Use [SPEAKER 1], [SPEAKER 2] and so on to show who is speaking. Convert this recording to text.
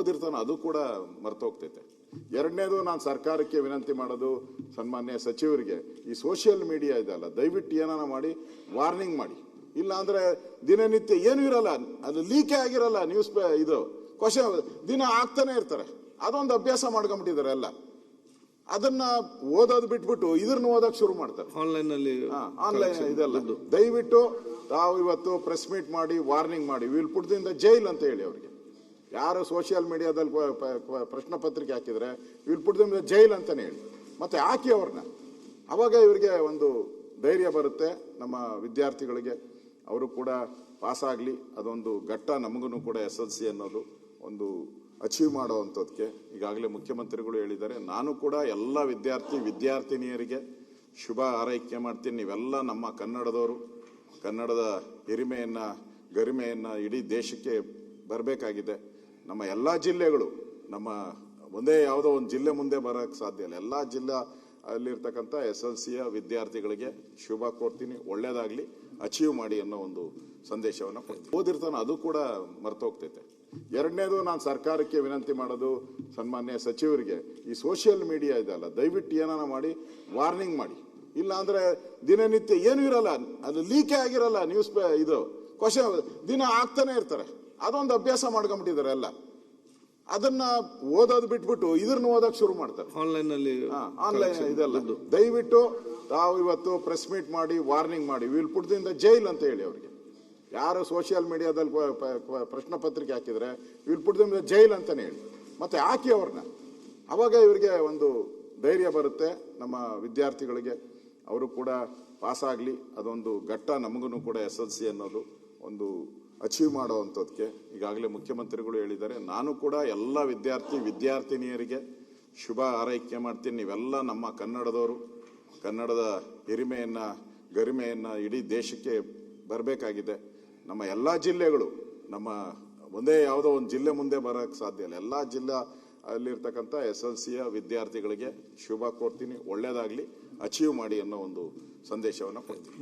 [SPEAKER 1] ಓದಿರ್ತಾನೆ ಅದು ಕೂಡ ಮರ್ತೋಗ್ತೈತೆ. ಎರಡನೇದು ನಾನು ಸರ್ಕಾರಕ್ಕೆ ವಿನಂತಿ ಮಾಡೋದು, ಸನ್ಮಾನ್ಯ ಸಚಿವರಿಗೆ, ಈ ಸೋಷಿಯಲ್ ಮೀಡಿಯಾ ಇದೆಯಲ್ಲ, ದಯವಿಟ್ಟು ಏನಾನ ಮಾಡಿ ವಾರ್ನಿಂಗ್ ಮಾಡಿ. ಇಲ್ಲ ಅಂದ್ರೆ ದಿನನಿತ್ಯ ಏನೂ ಇರಲ್ಲ, ಅದು ಲೀಕೇ ಆಗಿರಲ್ಲ, ನ್ಯೂಸ್ ಇದು ಕ್ವಶನ್ ದಿನ ಆಗ್ತಾನೆ ಇರ್ತಾರೆ. ಅದೊಂದು ಅಭ್ಯಾಸ ಮಾಡ್ಕೊಂಡ್ಬಿಟ್ಟಿದ್ದಾರೆ ಎಲ್ಲ. ಅದನ್ನ ಓದೋದು ಬಿಟ್ಬಿಟ್ಟು ಇದನ್ನ ಓದಕ್ ಶುರು ಮಾಡ್ತಾರೆ ಆನ್ಲೈನ್ ಇದೆಲ್ಲ. ದಯವಿಟ್ಟು ತಾವು ಇವತ್ತು ಪ್ರೆಸ್ ಮೀಟ್ ಮಾಡಿ ವಾರ್ನಿಂಗ್ ಮಾಡಿ, ವಿಲ್ ಪುಟ್ ದ ಜೈಲ್ ಅಂತ ಹೇಳಿ ಅವ್ರಿಗೆ. ಯಾರು ಸೋಷಿಯಲ್ ಮೀಡಿಯಾದಲ್ಲಿ ಪ್ರಶ್ನೆ ಪತ್ರಿಕೆ ಹಾಕಿದ್ರೆ ವಿಲ್ ಪುಟ್ ದ ಜೈಲ್ ಅಂತಾನೆ ಹೇಳಿ, ಮತ್ತೆ ಹಾಕಿ ಅವ್ರನ್ನ. ಅವಾಗ ಇವರಿಗೆ ಒಂದು ಧೈರ್ಯ ಬರುತ್ತೆ, ನಮ್ಮ ವಿದ್ಯಾರ್ಥಿಗಳಿಗೆ ಅವರು ಕೂಡ ಪಾಸ್ ಆಗಲಿ. ಅದೊಂದು ಘಟ್ಟ ನಮಗೂ ಕೂಡ SLC ಅನ್ನೋದು ಒಂದು ಅಚೀವ್ ಮಾಡುವಂಥದ್ದಕ್ಕೆ ಈಗಾಗಲೇ ಮುಖ್ಯಮಂತ್ರಿಗಳು ಹೇಳಿದ್ದಾರೆ. ನಾನು ಕೂಡ ಎಲ್ಲ ವಿದ್ಯಾರ್ಥಿನಿಯರಿಗೆ ಶುಭ ಹಾರೈಕೆ ಮಾಡ್ತೀನಿ. ನೀವೆಲ್ಲ ನಮ್ಮ ಕನ್ನಡದವರು, ಕನ್ನಡದ ಹಿರಿಮೆಯನ್ನು ಗರಿಮೆಯನ್ನು ಇಡೀ ದೇಶಕ್ಕೆ ಬರಬೇಕಾಗಿದೆ. ನಮ್ಮ ಎಲ್ಲ ಜಿಲ್ಲೆಗಳು, ನಮ್ಮ ಒಂದೇ ಯಾವುದೋ ಒಂದು ಜಿಲ್ಲೆ ಮುಂದೆ ಬರೋಕ್ಕೆ ಸಾಧ್ಯ ಇಲ್ಲ. ಎಲ್ಲ ಜಿಲ್ಲಾ ಅಲ್ಲಿರ್ತಕ್ಕಂಥ SLCಯ ವಿದ್ಯಾರ್ಥಿಗಳಿಗೆ ಶುಭ ಕೋರ್ತೀನಿ, ಒಳ್ಳೇದಾಗಲಿ, ಅಚೀವ್ ಮಾಡಿ ಅನ್ನೋ ಒಂದು ಸಂದೇಶವನ್ನು ಕೊಡ್ತೀನಿ. ಓದಿರ್ತಾನೆ ಅದು ಕೂಡ ಮರ್ತೋಗ್ತೈತೆ. ಎರಡನೇದು ನಾನು ಸರ್ಕಾರಕ್ಕೆ ವಿನಂತಿ ಮಾಡೋದು, ಸನ್ಮಾನ್ಯ ಸಚಿವರಿಗೆ, ಈ ಸೋಷಿಯಲ್ ಮೀಡಿಯಾ ಇದೆಯಲ್ಲ, ದಯವಿಟ್ಟು ಏನಾನ ಮಾಡಿ ವಾರ್ನಿಂಗ್ ಮಾಡಿ. ಇಲ್ಲ ಅಂದ್ರೆ ದಿನನಿತ್ಯ ಏನೂ ಇರಲ್ಲ, ಅದು ಲೀಕೇ ಆಗಿರಲ್ಲ, ನ್ಯೂಸ್ ಇದು ಕ್ವಶನ್ ದಿನ ಆಗ್ತಾನೆ ಇರ್ತಾರೆ. ಅದೊಂದು ಅಭ್ಯಾಸ ಮಾಡ್ಕೊಂಡ್ಬಿಟ್ಟಿದ್ದಾರೆ ಎಲ್ಲ. ಅದನ್ನ ಓದೋದು ಬಿಟ್ಬಿಟ್ಟು ಇದನ್ನ ಓದಕ್ ಶುರು ಮಾಡ್ತಾರೆ ಆನ್ಲೈನ್ ಇದೆಲ್ಲ. ದಯವಿಟ್ಟು ತಾವು ಇವತ್ತು ಪ್ರೆಸ್ ಮೀಟ್ ಮಾಡಿ ವಾರ್ನಿಂಗ್ ಮಾಡಿ, ವಿಲ್ ಪುಟ್ ದ ಜೈಲ್ ಅಂತ ಹೇಳಿ ಅವ್ರಿಗೆ. ಯಾರು ಸೋಷಿಯಲ್ ಮೀಡಿಯಾದಲ್ಲಿ ಪ್ರಶ್ನೆ ಪತ್ರಿಕೆ ಹಾಕಿದ್ರೆ ವಿಲ್ ಪುಟ್ ದ ಜೈಲ್ ಅಂತಾನೆ ಹೇಳಿ, ಮತ್ತೆ ಹಾಕಿ ಅವ್ರನ್ನ. ಅವಾಗ ಇವರಿಗೆ ಒಂದು ಧೈರ್ಯ ಬರುತ್ತೆ, ನಮ್ಮ ವಿದ್ಯಾರ್ಥಿಗಳಿಗೆ ಅವರು ಕೂಡ ಪಾಸ್ ಆಗಲಿ. ಅದೊಂದು ಘಟ್ಟ ನಮಗೂ ಕೂಡ SLC ಅನ್ನೋದು ಒಂದು ಅಚೀವ್ ಮಾಡುವಂಥದ್ದಕ್ಕೆ ಈಗಾಗಲೇ ಮುಖ್ಯಮಂತ್ರಿಗಳು ಹೇಳಿದ್ದಾರೆ. ನಾನು ಕೂಡ ಎಲ್ಲ ವಿದ್ಯಾರ್ಥಿನಿಯರಿಗೆ ಶುಭ ಹಾರೈಕೆ ಮಾಡ್ತೀನಿ. ನೀವೆಲ್ಲ ನಮ್ಮ ಕನ್ನಡದವರು, ಕನ್ನಡದ ಹಿರಿಮೆಯನ್ನು ಗರಿಮೆಯನ್ನು ಇಡೀ ದೇಶಕ್ಕೆ ಬರಬೇಕಾಗಿದೆ. ನಮ್ಮ ಎಲ್ಲ ಜಿಲ್ಲೆಗಳು, ನಮ್ಮ ಒಂದೇ ಯಾವುದೋ ಒಂದು ಜಿಲ್ಲೆ ಮುಂದೆ ಬರೋಕ್ಕೆ ಸಾಧ್ಯ ಇಲ್ಲ. ಎಲ್ಲ ಜಿಲ್ಲಾ ಅಲ್ಲಿರ್ತಕ್ಕಂಥ SLCಯ ವಿದ್ಯಾರ್ಥಿಗಳಿಗೆ ಶುಭ ಕೋರ್ತೀನಿ, ಒಳ್ಳೇದಾಗಲಿ, ಅಚೀವ್ ಮಾಡಿ ಅನ್ನೋ ಒಂದು ಸಂದೇಶವನ್ನು ಕೊಡ್ತೀನಿ.